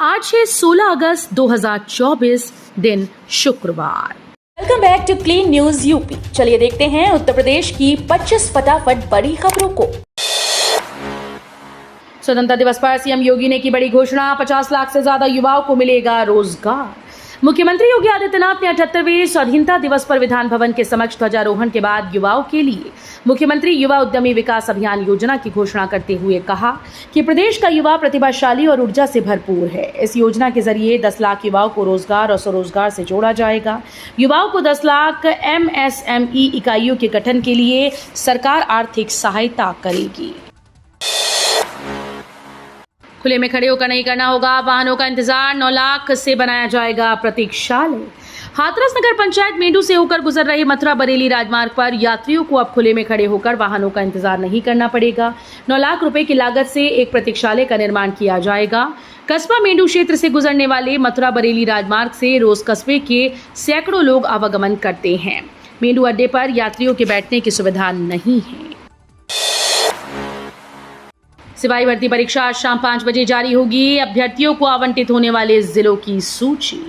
आज है 16 अगस्त 2024 दिन शुक्रवार। Welcome back to Clean News UP. चलिए देखते हैं उत्तर प्रदेश की 25 फटाफट बड़ी खबरों को। स्वतंत्रता दिवस पर सीएम योगी ने की बड़ी घोषणा, 50 लाख से ज्यादा युवाओं को मिलेगा रोजगार। मुख्यमंत्री योगी आदित्यनाथ ने 78वें स्वाधीनता दिवस पर विधान भवन के समक्ष ध्वजारोहण के बाद युवाओं के लिए मुख्यमंत्री युवा उद्यमी विकास अभियान योजना की घोषणा करते हुए कहा कि प्रदेश का युवा प्रतिभाशाली और ऊर्जा से भरपूर है। इस योजना के जरिए 10 लाख युवाओं को रोजगार और स्वरोजगार से जोड़ा जाएगा। युवाओं को 10 लाख MSME इकाइयों के गठन के लिए सरकार आर्थिक सहायता करेगी। खुले में खड़े होकर नहीं करना होगा वाहनों का इंतजार, 9 लाख से बनाया जाएगा प्रतीक्षालय। हाथरस नगर पंचायत मेंढू से होकर गुजर रहे मथुरा बरेली राजमार्ग पर यात्रियों को अब खुले में खड़े होकर वाहनों का इंतजार नहीं करना पड़ेगा। 9 लाख रुपए की लागत से एक प्रतीक्षालय का निर्माण किया जाएगा। कस्बा मेंढू क्षेत्र से गुजरने वाले मथुरा बरेली राजमार्ग से रोज कस्बे के सैकड़ों लोग आवागमन करते हैं। मेंढू अड्डे पर यात्रियों के बैठने की सुविधा नहीं है। सिपाही भर्ती परीक्षा आज शाम 5 बजे जारी होगी। अभ्यर्थियों को आवंटित होने वाले जिलों की सूची।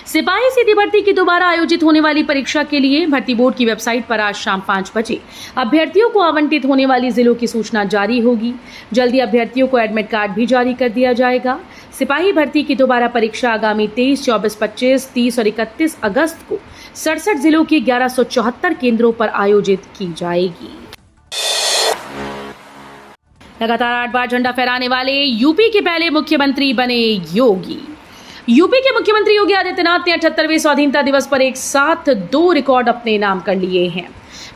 सिपाही सीधी भर्ती की दोबारा आयोजित होने वाली परीक्षा के लिए भर्ती बोर्ड की वेबसाइट पर आज शाम 5 बजे अभ्यर्थियों को आवंटित होने वाली जिलों की सूचना जारी होगी। जल्दी अभ्यर्थियों को एडमिट कार्ड भी जारी कर दिया जाएगा। सिपाही भर्ती की दोबारा परीक्षा आगामी 23, 24, 25, 30 और 31 अगस्त को 67 जिलों के 1174 केंद्रों पर आयोजित की जाएगी। लगातार 8 बार झंडा फहराने वाले यूपी के पहले मुख्यमंत्री बने योगी। यूपी के मुख्यमंत्री योगी आदित्यनाथ ने 78वें स्वाधीनता दिवस पर एक साथ 2 रिकॉर्ड अपने नाम कर लिए हैं।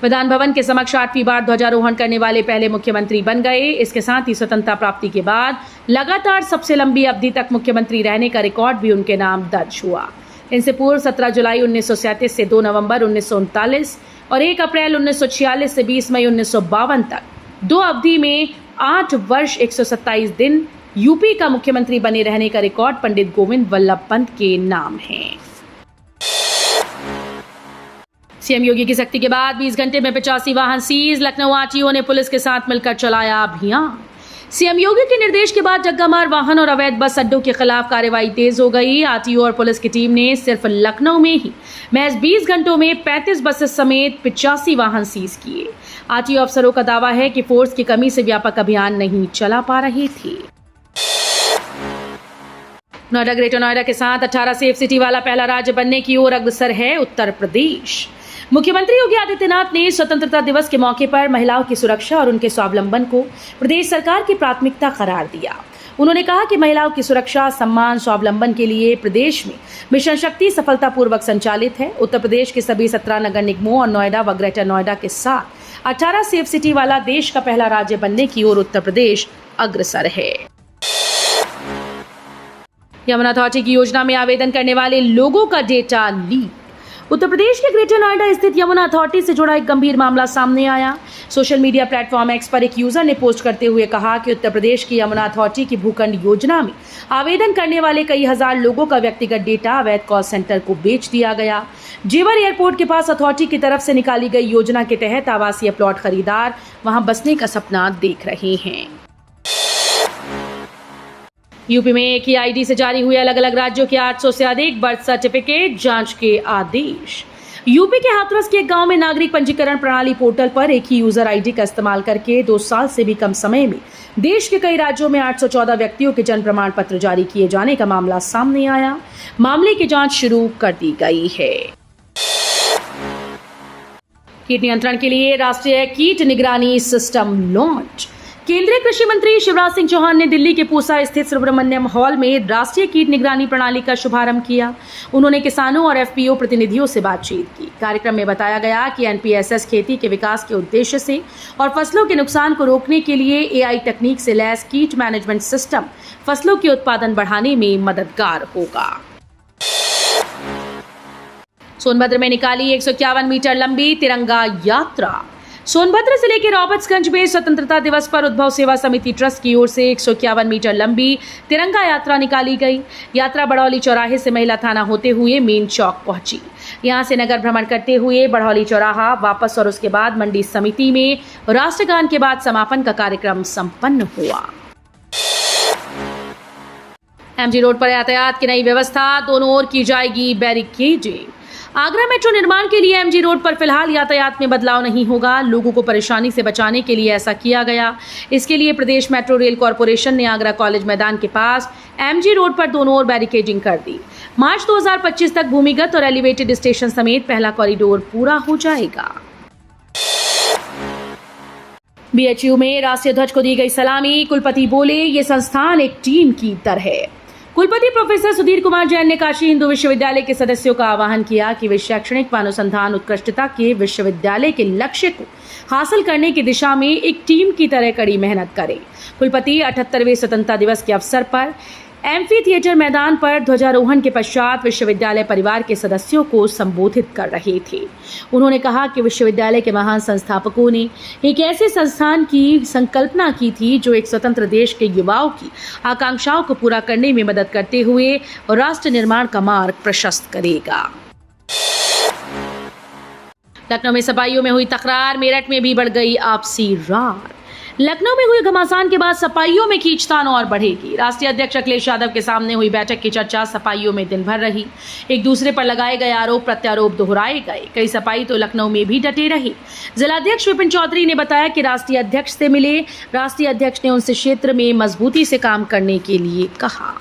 विधान भवन के समक्ष 8वीं बार ध्वजारोहण करने वाले पहले मुख्यमंत्री बन गए। इसके साथ ही स्वतंत्रता प्राप्ति के बाद लगातार सबसे लंबी अवधि तक मुख्यमंत्री रहने का रिकॉर्ड भी उनके नाम दर्ज हुआ। इनसे पूर्व 17 जुलाई 1937 से 2 नवंबर 1939 और 1 अप्रैल 1946 से 20 मई 1952 तक 2 अवधि में 8 वर्ष 127 दिन यूपी का मुख्यमंत्री बने रहने का रिकॉर्ड पंडित गोविंद वल्लभ पंत के नाम है। सीएम योगी की सख्ती के बाद 20 घंटे में 85 वाहन सीज। लखनऊ आरटीओ ने पुलिस के साथ मिलकर चलाया अभियान। सीएम योगी के निर्देश के बाद जग्गामार वाहन और अवैध बस अड्डों के खिलाफ कार्रवाई तेज हो गई। आरटीओ और पुलिस की टीम ने सिर्फ लखनऊ में ही महज 20 घंटों में 35 बसेस समेत 85 वाहन सीज किए। आरटीओ अफसरों का दावा है कि फोर्स की कमी से व्यापक अभियान नहीं चला पा रहे थे। नोएडा ग्रेटर नोएडा के साथ 18 सेफ सिटी वाला पहला राज्य बनने की ओर अग्रसर है उत्तर प्रदेश। मुख्यमंत्री योगी आदित्यनाथ ने स्वतंत्रता दिवस के मौके पर महिलाओं की सुरक्षा और उनके स्वावलंबन को प्रदेश सरकार की प्राथमिकता करार दिया। उन्होंने कहा कि महिलाओं की सुरक्षा, सम्मान, स्वावलंबन के लिए प्रदेश में मिशन शक्ति सफलतापूर्वक संचालित है। उत्तर प्रदेश के सभी 17 नगर निगमों और नोएडा व ग्रेटर नोएडा के साथ 18 सेफ सिटी वाला देश का पहला राज्य बनने की ओर उत्तर प्रदेश अग्रसर है। यमुना अथॉरिटी की योजना में आवेदन करने वाले लोगों का डेटा लीक। उत्तर प्रदेश के ग्रेटर नोएडा स्थित यमुना अथॉरिटी से जुड़ा एक गंभीर मामला सामने आया। सोशल मीडिया प्लेटफॉर्म एक्स पर एक यूजर ने पोस्ट करते हुए कहा कि उत्तर प्रदेश की यमुना अथॉरिटी की भूखंड योजना में आवेदन करने वाले कई हजार लोगों का व्यक्तिगत डेटा अवैध कॉल सेंटर को बेच दिया गया। जेवर एयरपोर्ट के पास अथॉरिटी की तरफ से निकाली गई योजना के तहत आवासीय प्लॉट खरीदार वहां बसने का सपना देख रहे हैं। यूपी में एक ही आईडी से जारी हुए अलग अलग राज्यों के 800 से अधिक बर्थ सर्टिफिकेट जांच के आदेश। यूपी के हाथरस के एक गांव में नागरिक पंजीकरण प्रणाली पोर्टल पर एक ही यूजर आईडी का इस्तेमाल करके 2 साल से भी कम समय में देश के कई राज्यों में 814 व्यक्तियों के जन्म प्रमाण पत्र जारी किए जाने का मामला सामने आया। मामले की जांच शुरू कर दी गई है। कीट नियंत्रण के लिए राष्ट्रीय कीट निगरानी सिस्टम लॉन्च। केंद्रीय कृषि मंत्री शिवराज सिंह चौहान ने दिल्ली के पूसा स्थित सुब्रमण्यम हॉल में राष्ट्रीय कीट निगरानी प्रणाली का शुभारंभ किया। उन्होंने किसानों और एफपीओ प्रतिनिधियों से बातचीत की। कार्यक्रम में बताया गया कि एनपीएसएस खेती के विकास के उद्देश्य से और फसलों के नुकसान को रोकने के लिए एआई तकनीक से लैस कीट मैनेजमेंट सिस्टम फसलों के उत्पादन बढ़ाने में मददगार होगा। सोनभद्र में निकाली 151 मीटर लंबी तिरंगा यात्रा। सोनभद्र जिले के रॉबर्ट्सगंज में स्वतंत्रता दिवस पर उद्भव सेवा समिति ट्रस्ट की ओर से 151 मीटर लंबी तिरंगा यात्रा निकाली गई। यात्रा बड़ौली चौराहे से महिला थाना होते हुए मेन चौक पहुंची। यहां से नगर भ्रमण करते हुए बड़ौली चौराहा वापस और उसके बाद मंडी समिति में राष्ट्रगान के बाद समापन का कार्यक्रम संपन्न हुआ। एमजी रोड पर यातायात की नई व्यवस्था, दोनों ओर की जाएगी बैरिकेडिंग। आगरा मेट्रो निर्माण के लिए एमजी रोड पर फिलहाल यातायात में बदलाव नहीं होगा। लोगों को परेशानी से बचाने के लिए ऐसा किया गया। इसके लिए प्रदेश मेट्रो रेल कॉरपोरेशन ने आगरा कॉलेज मैदान के पास एमजी रोड पर दोनों ओर बैरिकेडिंग कर दी। मार्च 2025 तक भूमिगत और एलिवेटेड स्टेशन समेत पहला कॉरिडोर पूरा हो जाएगा। बीएचयू में राष्ट्रीय ध्वज को दी गई सलामी। कुलपति बोले, ये संस्थान एक टीम की तरह है। कुलपति प्रोफेसर सुधीर कुमार जैन ने काशी हिंदू विश्वविद्यालय के सदस्यों का आह्वान किया कि वे शैक्षणिक व अनुसंधान उत्कृष्टता के विश्वविद्यालय के लक्ष्य को हासिल करने की दिशा में एक टीम की तरह कड़ी मेहनत करें। कुलपति 78वें स्वतंत्रता दिवस के अवसर पर एम्फी थिएटर मैदान पर ध्वजारोहण के पश्चात विश्वविद्यालय परिवार के सदस्यों को संबोधित कर रहे थे। उन्होंने कहा कि विश्वविद्यालय के महान संस्थापकों ने एक ऐसे संस्थान की संकल्पना की थी जो एक स्वतंत्र देश के युवाओं की आकांक्षाओं को पूरा करने में मदद करते हुए राष्ट्र निर्माण का मार्ग प्रशस्त करेगा। लखनऊ में सपाइयों में हुई तकरार, मेरठ में भी बढ़ गई आपसी रार। लखनऊ में हुई घमासान के बाद सपाइयों में खींचतान और बढ़ेगी। राष्ट्रीय अध्यक्ष अखिलेश यादव के सामने हुई बैठक की चर्चा सपाइयों में दिन भर रही। एक दूसरे पर लगाए गए आरोप प्रत्यारोप दोहराए गए। कई सपाई तो लखनऊ में भी डटे रहे। जिलाध्यक्ष विपिन चौधरी ने बताया कि राष्ट्रीय अध्यक्ष से मिले। राष्ट्रीय अध्यक्ष ने उनसे क्षेत्र में मजबूती से काम करने के लिए कहा।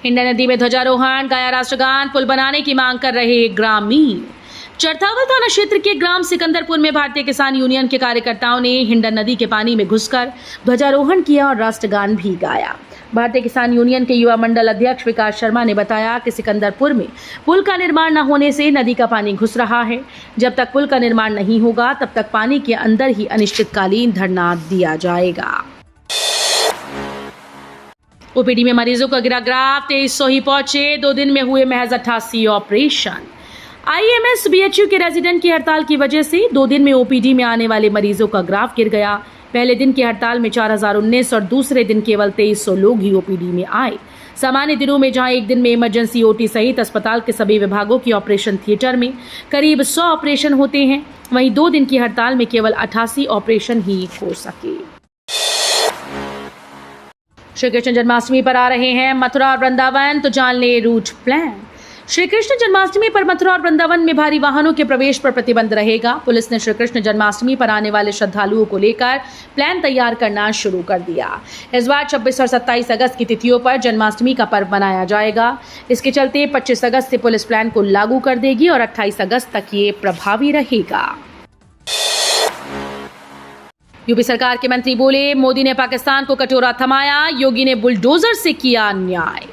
हिंडन नदी में ध्वजारोहण, गाया राष्ट्रगान, पुल बनाने की मांग कर रहे ग्रामीण। चरथावल थाना क्षेत्र के ग्राम सिकंदरपुर में भारतीय किसान यूनियन के कार्यकर्ताओं ने हिंडन नदी के पानी में घुसकर ध्वजारोहण किया और राष्ट्रगान भी गाया। भारतीय किसान यूनियन के युवा मंडल अध्यक्ष विकास शर्मा ने बताया कि सिकंदरपुर में पुल का निर्माण न होने से नदी का पानी घुस रहा है। जब तक पुल का निर्माण नहीं होगा तब तक पानी के अंदर ही अनिश्चितकालीन धरना दिया जाएगा। ओपीडी में मरीजों का गिरा ग्राफ, 2300 ही पहुंचे। 2 दिन में हुए महज 88 ऑपरेशन। आईएमएस बीएचयू के रेजिडेंट की हड़ताल की वजह से 2 दिन में ओपीडी में आने वाले मरीजों का ग्राफ गिर गया। पहले दिन की हड़ताल में 4019 और दूसरे दिन केवल 2300 लोग ही ओपीडी में आए। सामान्य दिनों में जहां एक दिन में इमरजेंसी ओटी सहित अस्पताल के सभी विभागों की ऑपरेशन थिएटर में करीब 100 ऑपरेशन होते हैं, वहीं 2 दिन की हड़ताल में केवल 88 ऑपरेशन ही हो सके। श्री कृष्ण जन्माष्टमी पर आ रहे हैं मथुरा और वृंदावन, तो जान ले रूट प्लान। श्री कृष्ण जन्माष्टमी पर मथुरा और वृंदावन में भारी वाहनों के प्रवेश पर प्रतिबंध रहेगा। पुलिस ने श्री कृष्ण जन्माष्टमी पर आने वाले श्रद्धालुओं को लेकर प्लान तैयार करना शुरू कर दिया। इस बार 26 और 27 अगस्त की तिथियों पर जन्माष्टमी का पर्व मनाया जाएगा। इसके चलते 25 अगस्त से पुलिस प्लान को लागू कर देगी और 28 अगस्त तक ये प्रभावी रहेगा। यूपी सरकार के मंत्री बोले, मोदी ने पाकिस्तान को कटोरा थमाया, योगी ने बुलडोजर से किया न्याय।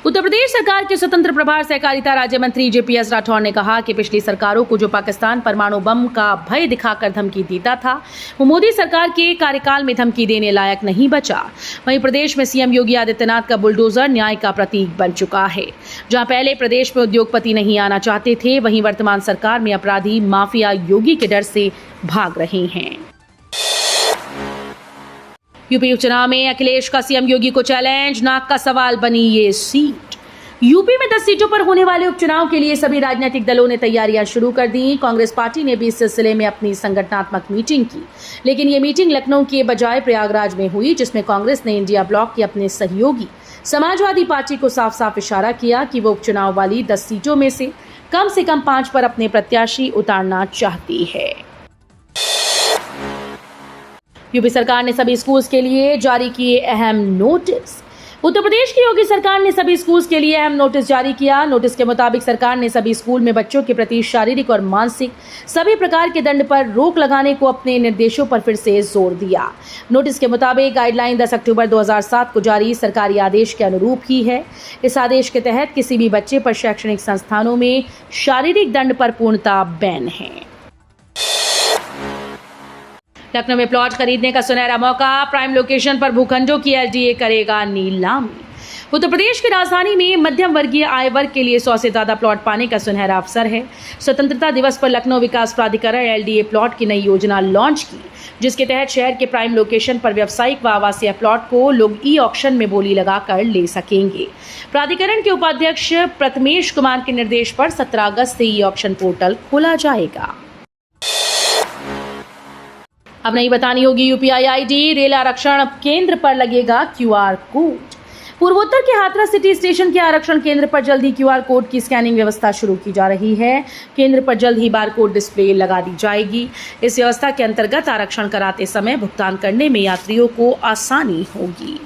उत्तर प्रदेश सरकार के स्वतंत्र प्रभार सहकारिता राज्य मंत्री जेपीएस राठौर ने कहा कि पिछली सरकारों को जो पाकिस्तान परमाणु बम का भय दिखाकर धमकी देता था, वो मोदी सरकार के कार्यकाल में धमकी देने लायक नहीं बचा। वहीं प्रदेश में सीएम योगी आदित्यनाथ का बुलडोजर न्याय का प्रतीक बन चुका है। जहां पहले प्रदेश में उद्योगपति नहीं आना चाहते थे, वहीं वर्तमान सरकार में अपराधी माफिया योगी के डर से भाग रहे हैं। यूपी उपचुनाव में अखिलेश का सीएम योगी को चैलेंज, नाक का सवाल बनी ये सीट। यूपी में 10 सीटों पर होने वाले उपचुनाव के लिए सभी राजनीतिक दलों ने तैयारियां शुरू कर दी। कांग्रेस पार्टी ने भी इस सिलसिले में अपनी संगठनात्मक मीटिंग की, लेकिन ये मीटिंग लखनऊ के बजाय प्रयागराज में हुई, जिसमें कांग्रेस ने इंडिया ब्लॉक के अपने सहयोगी समाजवादी पार्टी को साफ साफ इशारा किया कि वो उपचुनाव वाली 10 सीटों में से कम 5 पर अपने प्रत्याशी उतारना चाहती है। यूपी सरकार ने सभी स्कूल्स के लिए जारी किए अहम नोटिस। उत्तर प्रदेश की योगी सरकार ने सभी स्कूल्स के लिए अहम नोटिस जारी किया। नोटिस के मुताबिक सरकार ने सभी स्कूल में बच्चों के प्रति शारीरिक और मानसिक सभी प्रकार के दंड पर रोक लगाने को अपने निर्देशों पर फिर से जोर दिया। नोटिस के मुताबिक गाइडलाइन 10 अक्टूबर 2007 को जारी सरकारी आदेश के अनुरूप ही है। इस आदेश के तहत किसी भी बच्चे पर शैक्षणिक संस्थानों में शारीरिक दंड पर पूर्णतः बैन है। लखनऊ में प्लॉट खरीदने का सुनहरा मौका, प्राइम लोकेशन पर भूखंडों की एलडीए करेगा नीलामी। उत्तर प्रदेश की राजधानी में मध्यम वर्गीय आय वर्ग के लिए 100 से ज्यादा प्लॉट पाने का सुनहरा अवसर है। स्वतंत्रता दिवस पर लखनऊ विकास प्राधिकरण एलडीए प्लॉट की नई योजना लॉन्च की, जिसके तहत शहर के प्राइम लोकेशन पर व्यावसायिक व आवासीय प्लॉट को लोग ई ऑक्शन में बोली लगाकर ले सकेंगे। प्राधिकरण के उपाध्यक्ष प्रथमेश कुमार के निर्देश पर 17 अगस्त से ई ऑक्शन पोर्टल खोला जाएगा। अब नहीं बतानी होगी यूपीआई आईडी, रेल आरक्षण केंद्र पर लगेगा क्यूआर कोड। पूर्वोत्तर के हाथरस सिटी स्टेशन के आरक्षण केंद्र पर जल्द ही क्यूआर कोड की स्कैनिंग व्यवस्था शुरू की जा रही है। केंद्र पर जल्द ही बारकोड डिस्प्ले लगा दी जाएगी। इस व्यवस्था के अंतर्गत आरक्षण कराते समय भुगतान करने में यात्रियों को आसानी होगी।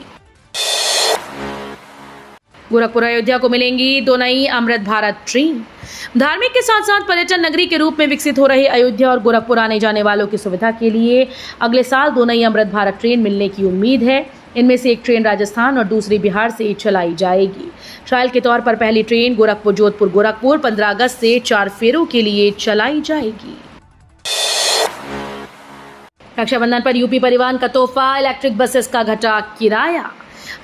गोरखपुर अयोध्या को मिलेंगी 2 नई अमृत भारत ट्रेन। धार्मिक के साथ साथ पर्यटन नगरी के रूप में विकसित हो रहे अयोध्या और गोरखपुर आने जाने वालों की सुविधा के लिए अगले साल 2 नई अमृत भारत ट्रेन मिलने की उम्मीद है। इनमें से एक ट्रेन राजस्थान और दूसरी बिहार से चलाई जाएगी। ट्रायल के तौर पर पहली ट्रेन गोरखपुर जोधपुर गोरखपुर 15 अगस्त से 4 फेरों के लिए चलाई जाएगी। रक्षाबंधन पर यूपी परिवहन का तोहफा, इलेक्ट्रिक बसेस का घटा किराया।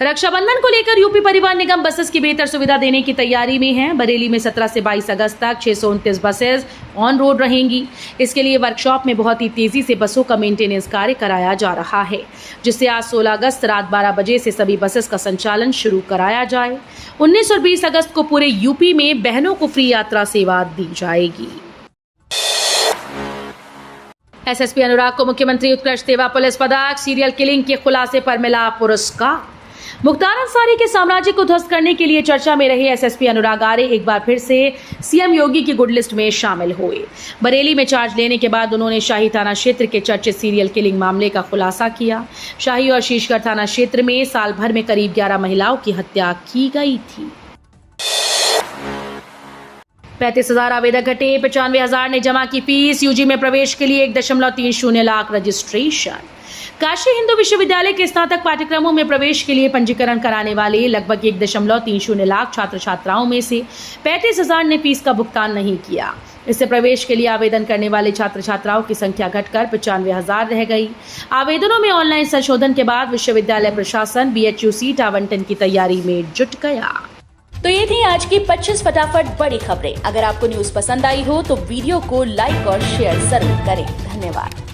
रक्षाबंधन को लेकर यूपी परिवहन निगम बसेस की बेहतर सुविधा देने की तैयारी में है। बरेली में 17 से 22 अगस्त तक 629 बसेस ऑन रोड रहेंगी। इसके लिए वर्कशॉप में बहुत ही तेजी से बसों का मेंटेनेंस कार्य कराया जा रहा है, जिससे आज 16 अगस्त रात 12 बजे से सभी बसेस का संचालन शुरू कराया जाए। 19 और 20 अगस्त को पूरे यूपी में बहनों को फ्री यात्रा सेवा दी जाएगी। एसएसपी अनुराग को मुख्यमंत्री उत्कृष्ट सेवा पुलिस पदक, सीरियल किलिंग के खुलासे पर मिला पुरस्कार। मुख्तार अंसारी के साम्राज्य को ध्वस्त करने के लिए चर्चा में रहे एसएसपी अनुराग आर्य एक बार फिर से सीएम योगी की गुड लिस्ट में शामिल हुए। बरेली में चार्ज लेने के बाद उन्होंने शाही थाना क्षेत्र के चर्चित सीरियल किलिंग मामले का खुलासा किया। शाही और शीशगढ़ थाना क्षेत्र में साल भर में करीब 11 महिलाओं की हत्या की गई थी। 35,000 आवेदक घटे, 95,000 ने जमा की फीस। यूजी में प्रवेश के लिए 1.30 लाख रजिस्ट्रेशन। काशी हिंदू विश्वविद्यालय के स्नातक पाठ्यक्रमों में प्रवेश के लिए पंजीकरण कराने वाले लगभग 1.30 लाख छात्र छात्राओं में से 35,000 ने फीस का भुगतान नहीं किया। इससे प्रवेश के लिए आवेदन करने वाले छात्र छात्राओं की संख्या घटकर 95,000 रह गई। आवेदनों में ऑनलाइन संशोधन के बाद विश्वविद्यालय प्रशासन बीएचयू सीट आवंटन की तैयारी में जुट गया। तो ये थी आज की 25 फटाफट बड़ी खबरें। अगर आपको न्यूज पसंद आई हो तो वीडियो को लाइक और शेयर जरूर करें। धन्यवाद।